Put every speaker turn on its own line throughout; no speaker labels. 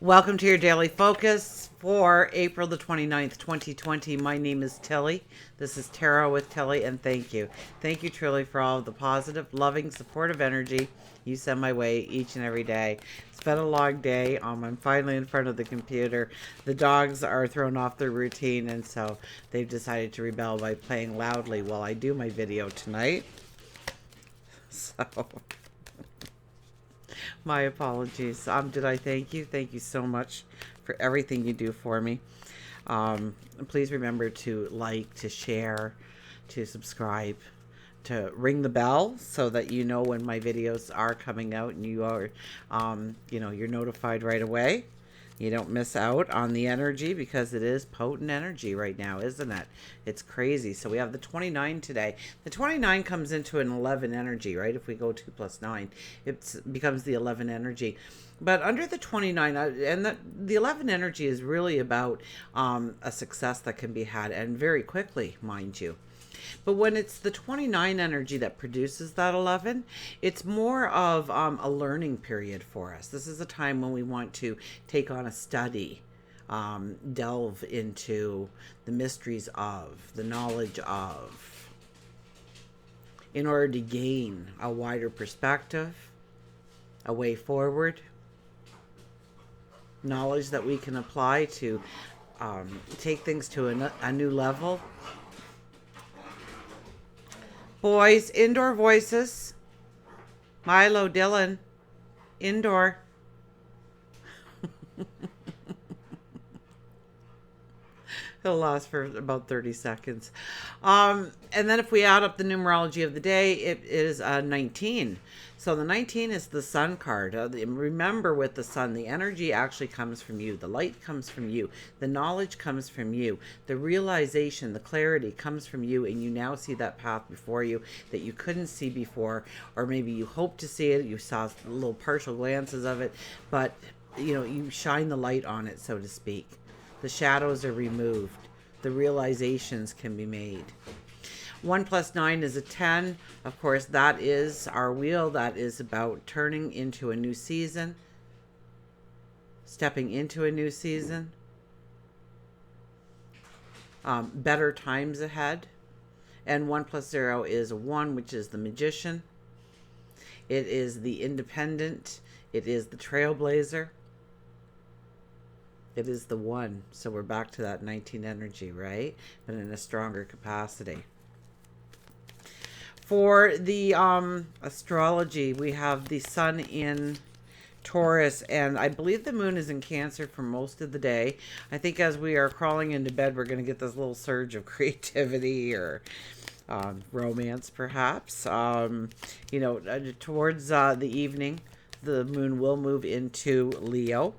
Welcome to your daily focus for April the 29th, 2020. My name is Tilly. This is Tarot with Tilly, and thank you. Thank you truly for all of the positive, loving, supportive energy you send my way each and every day. It's been a long day. I'm finally in front of the computer. The dogs are thrown off their routine, and so they've decided to rebel by playing loudly while I do my video tonight. So... my apologies. Did I thank you? Thank you so much for everything you do for me. Please remember to like, to share, to subscribe, to ring the bell so that you know when my videos are coming out and you are, you're notified right away. You don't miss out on the energy because it is potent energy right now, isn't it? It's crazy. So we have the 29 today. The 29 comes into an 11 energy, right? If we go 2 plus 9, it becomes the 11 energy. But under the 29, and the 11 energy is really about a success that can be had, and very quickly, mind you. But when it's the 29 energy that produces that 11, it's more of a learning period for us. This is a time when we want to take on a study, delve into the mysteries of, the knowledge of, in order to gain a wider perspective, a way forward, knowledge that we can apply to take things to a new level. Boys, indoor voices. Milo, Dylan, indoor. He'll last for about 30 seconds. And then if we add up the numerology of the day, it is 19. So the 19 is the sun card. Remember, with the sun, the energy actually comes from you. The light comes from you. The knowledge comes from you. The realization, the clarity comes from you, and you now see that path before you that you couldn't see before, or maybe you hoped to see it. You saw little partial glances of it, but you shine the light on it, so to speak. The shadows are removed. The realizations can be made. 1 plus 9 is a 10. Of course, that is our wheel. That is about turning into a new season, stepping into a new season, better times ahead. And 1 plus 0 is a 1, which is the magician. It is the independent. It is the trailblazer. It is the 1. So we're back to that 19 energy, right? But in a stronger capacity. For the astrology, we have the sun in Taurus, and I believe the moon is in Cancer for most of the day. I think as we are crawling into bed, we're going to get this little surge of creativity or romance, perhaps. Towards the evening, the moon will move into Leo.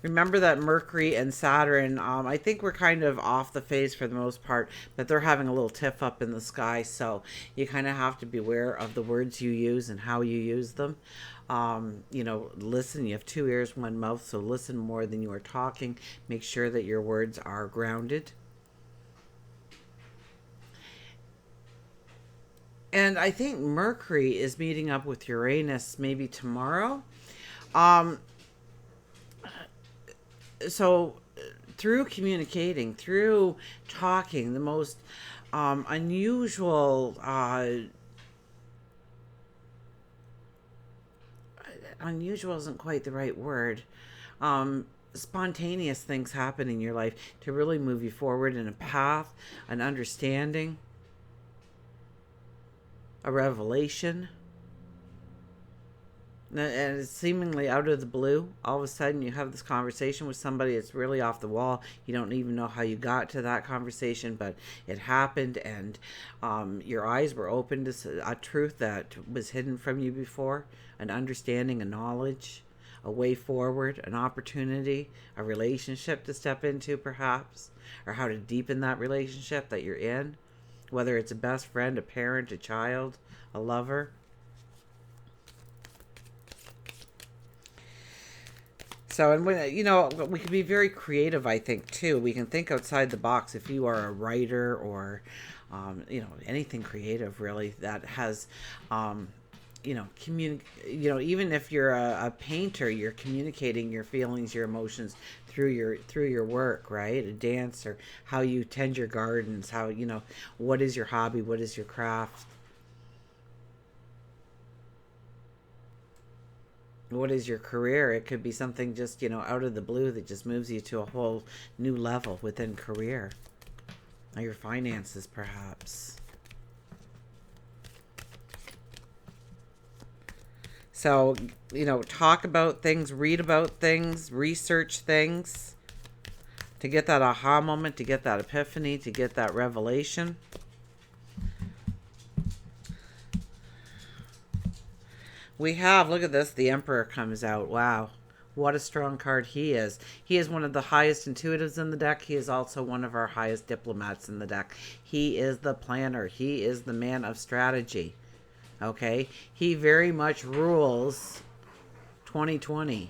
Remember that Mercury and Saturn, I think we're kind of off the face for the most part, but they're having a little tiff up in the sky. So you kind of have to be aware of the words you use and how you use them. Listen, you have 2 ears, 1 mouth, so listen more than you are talking. Make sure that your words are grounded. And I think Mercury is meeting up with Uranus maybe tomorrow. So through communicating, through talking, the most unusual isn't quite the right word, spontaneous things happen in your life to really move you forward in a path, an understanding, a revelation. And it's seemingly out of the blue. All of a sudden you have this conversation with somebody that's really off the wall. You don't even know how you got to that conversation, but it happened, and your eyes were open to a truth that was hidden from you before, an understanding, a knowledge, a way forward, an opportunity, a relationship to step into perhaps, or how to deepen that relationship that you're in, whether it's a best friend, a parent, a child, a lover. So, and when, we can be very creative, I think, too. We can think outside the box. If you are a writer or, anything creative, really, that has even if you're a painter, you're communicating your feelings, your emotions through your work, right? A dancer, how you tend your gardens, how, what is your hobby, what is your craft, what is your career. It could be something just, out of the blue that just moves you to a whole new level within career, or your finances perhaps. So, talk about things, read about things, research things to get that aha moment, to get that epiphany, to get that revelation. We have, look at this, the Emperor comes out. Wow. What a strong card he is. He is one of the highest intuitives in the deck. He is also one of our highest diplomats in the deck. He is the planner. He is the man of strategy. Okay? He very much rules 2020.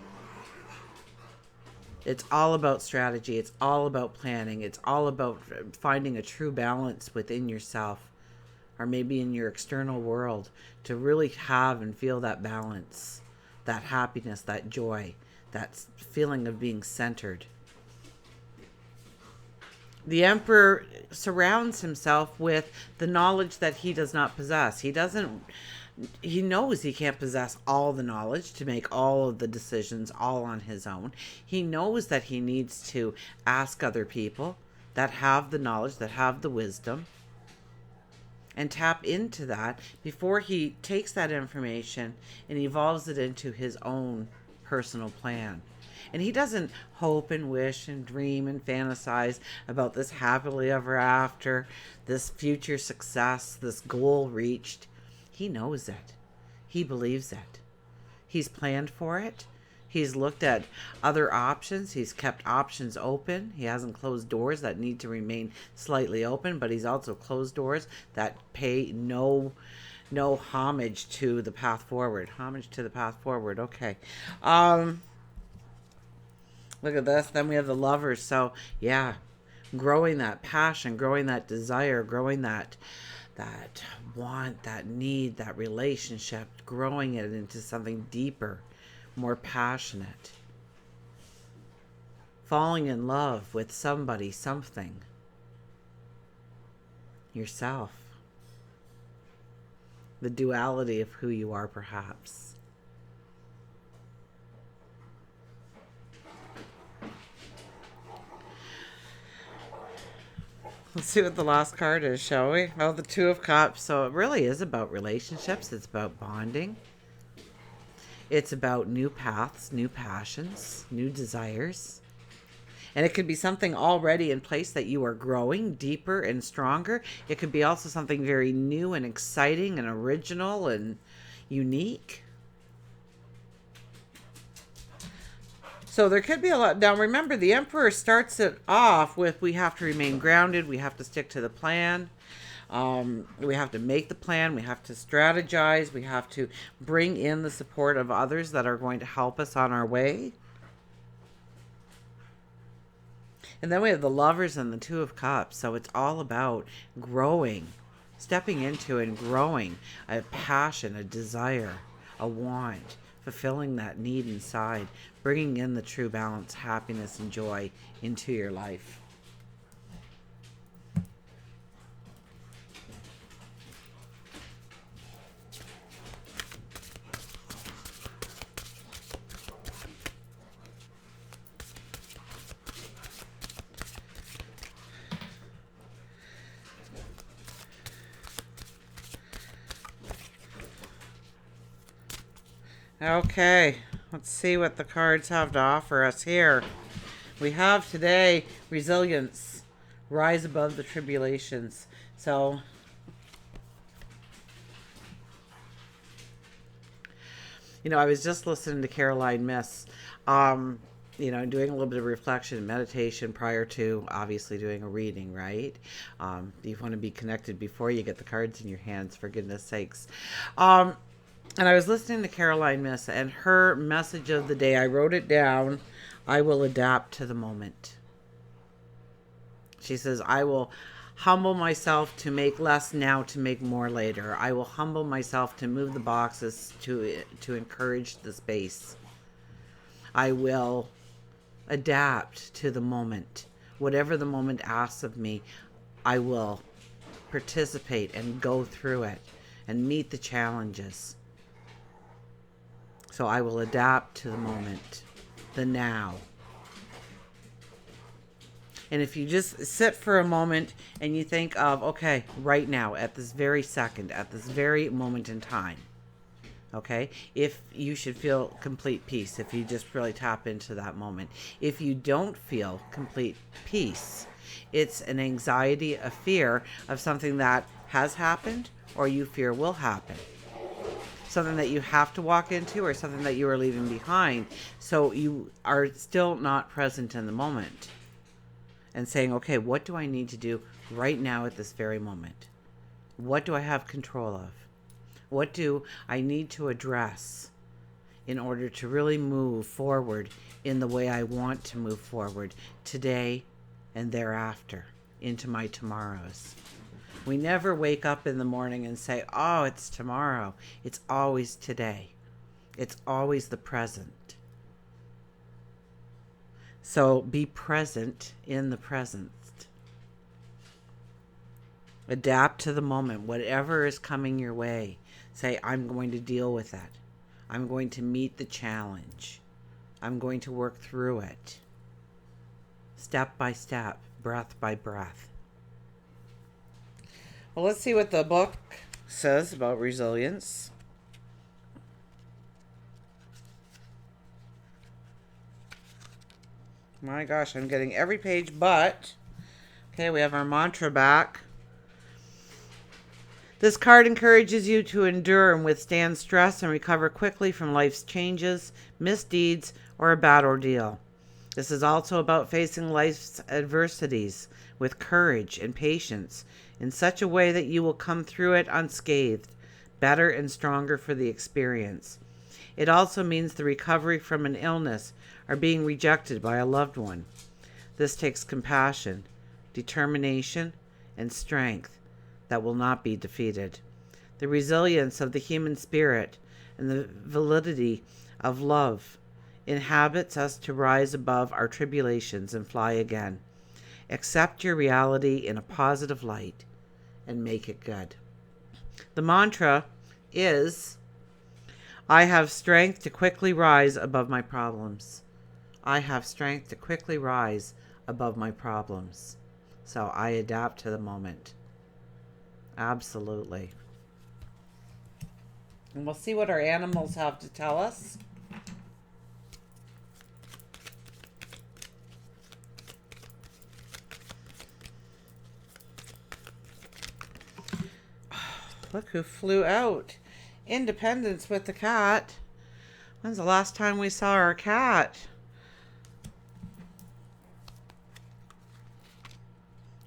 It's all about strategy. It's all about planning. It's all about finding a true balance within yourself, or maybe in your external world, to really have and feel that balance, that happiness, that joy, that feeling of being centered. The Emperor surrounds himself with the knowledge that he does not possess. He knows he can't possess all the knowledge to make all of the decisions all on his own. He knows that he needs to ask other people that have the knowledge, that have the wisdom, and tap into that before he takes that information and evolves it into his own personal plan. And he doesn't hope and wish and dream and fantasize about this happily ever after, this future success, this goal reached. He knows it. He believes it. He's planned for it. He's looked at other options. He's kept options open. He hasn't closed doors that need to remain slightly open, but he's also closed doors that pay no homage to the path forward. Homage to the path forward. Okay. Look at this. Then we have the Lovers. So, yeah, growing that passion, growing that desire, growing that want, that need, that relationship, growing it into something deeper, more passionate. Falling in love with somebody, something. Yourself. The duality of who you are, perhaps. Let's see what the last card is, shall we? Oh, the Two of Cups. So it really is about relationships. It's about bonding. It's about new paths, new passions, new desires. And it could be something already in place that you are growing deeper and stronger. It could be also something very new and exciting and original and unique. So there could be a lot. Now remember, the Emperor starts it off with, we have to remain grounded. We have to stick to the plan. We have to make the plan. We have to strategize. We have to bring in the support of others that are going to help us on our way. And then we have the Lovers and the Two of Cups. So it's all about growing, stepping into and growing a passion, a desire, a want, fulfilling that need inside, bringing in the true balance, happiness, and joy into your life. Okay, let's see what the cards have to offer us here. We have today resilience, rise above the tribulations. So, I was just listening to Caroline Myss, doing a little bit of reflection and meditation prior to obviously doing a reading, right? You want to be connected before you get the cards in your hands, for goodness sakes. And I was listening to Caroline Myss, and her message of the day, I wrote it down: I will adapt to the moment. She says, I will humble myself to make less now to make more later. I will humble myself to move the boxes to encourage the space. I will adapt to the moment. Whatever the moment asks of me, I will participate and go through it and meet the challenges. So I will adapt to the moment, the now. And if you just sit for a moment and you think of, okay, right now, at this very second, at this very moment in time, okay, if you should feel complete peace, if you just really tap into that moment. If you don't feel complete peace, it's an anxiety, a fear of something that has happened or you fear will happen. Something that you have to walk into or something that you are leaving behind. So you are still not present in the moment and saying, okay, what do I need to do right now at this very moment? What do I have control of? What do I need to address in order to really move forward in the way I want to move forward today and thereafter into my tomorrows? We never wake up in the morning and say, oh, it's tomorrow. It's always today. It's always the present. So be present in the present. Adapt to the moment. Whatever is coming your way, say, I'm going to deal with it. I'm going to meet the challenge. I'm going to work through it. Step by step, breath by breath. Well, let's see what the book says about resilience. My gosh, I'm getting every page but... Okay, we have our mantra back. This card encourages you to endure and withstand stress and recover quickly from life's changes, misdeeds, or a bad ordeal. This is also about facing life's adversities with courage and patience in such a way that you will come through it unscathed, better and stronger for the experience. It also means the recovery from an illness or being rejected by a loved one. This takes compassion, determination, and strength that will not be defeated. The resilience of the human spirit and the validity of love inhabits us to rise above our tribulations and fly again. Accept your reality in a positive light and make it good. The mantra is, I have strength to quickly rise above my problems. I have strength to quickly rise above my problems. So I adapt to the moment. Absolutely. And we'll see what our animals have to tell us. Look who flew out. Independence with the cat. When's the last time we saw our cat?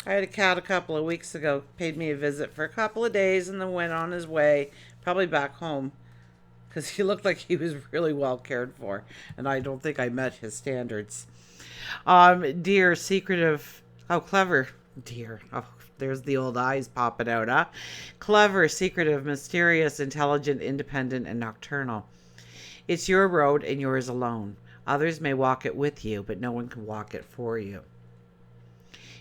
I had a cat a couple of weeks ago. Paid me a visit for a couple of days and then went on his way. Probably back home. Because he looked like he was really well cared for. And I don't think I met his standards. Dear, secretive... Oh, clever. Dear. Oh, there's the old eyes popping out, huh? Clever, secretive, mysterious, intelligent, independent, and nocturnal. It's your road and yours alone. Others may walk it with you, but no one can walk it for you.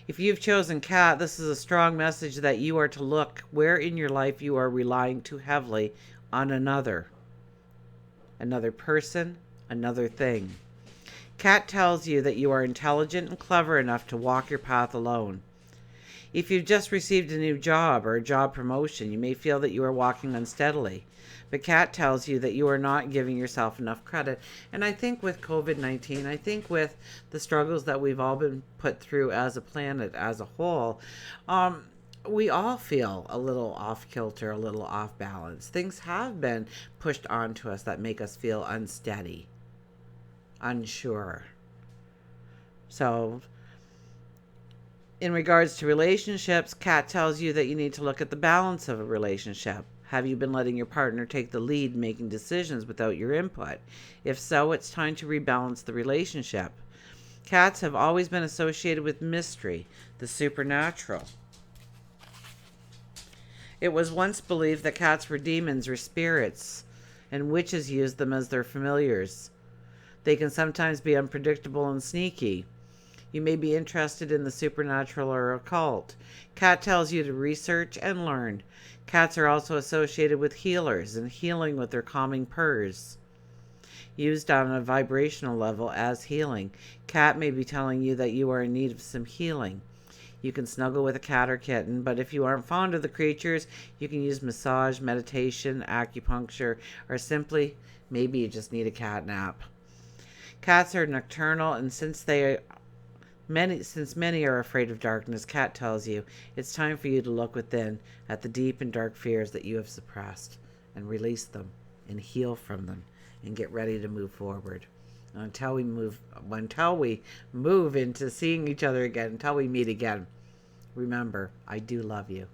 If you've chosen cat, this is a strong message that you are to look where in your life you are relying too heavily on another person, another thing. Cat tells you that you are intelligent and clever enough to walk your path alone. If you've just received a new job or a job promotion, you may feel that you are walking unsteadily. But Cat tells you that you are not giving yourself enough credit. And I think with COVID-19, I think with the struggles that we've all been put through as a planet, as a whole, we all feel a little off kilter, a little off balance. Things have been pushed onto us that make us feel unsteady, unsure. So in regards to relationships, Kat tells you that you need to look at the balance of a relationship. Have you been letting your partner take the lead making decisions without your input? If so, it's time to rebalance the relationship. Cats have always been associated with mystery, the supernatural. It was once believed that cats were demons or spirits, and witches used them as their familiars. They can sometimes be unpredictable and sneaky. You may be interested in the supernatural or occult. Cat tells you to research and learn. Cats are also associated with healers and healing with their calming purrs, used on a vibrational level as healing. Cat may be telling you that you are in need of some healing. You can snuggle with a cat or kitten, but if you aren't fond of the creatures, you can use massage, meditation, acupuncture, or simply, maybe you just need a cat nap. Cats are nocturnal, and since many are afraid of darkness, Cat tells you it's time for you to look within at the deep and dark fears that you have suppressed and release them and heal from them and get ready to move forward. Until we move into seeing each other again, until we meet again. Remember, I do love you.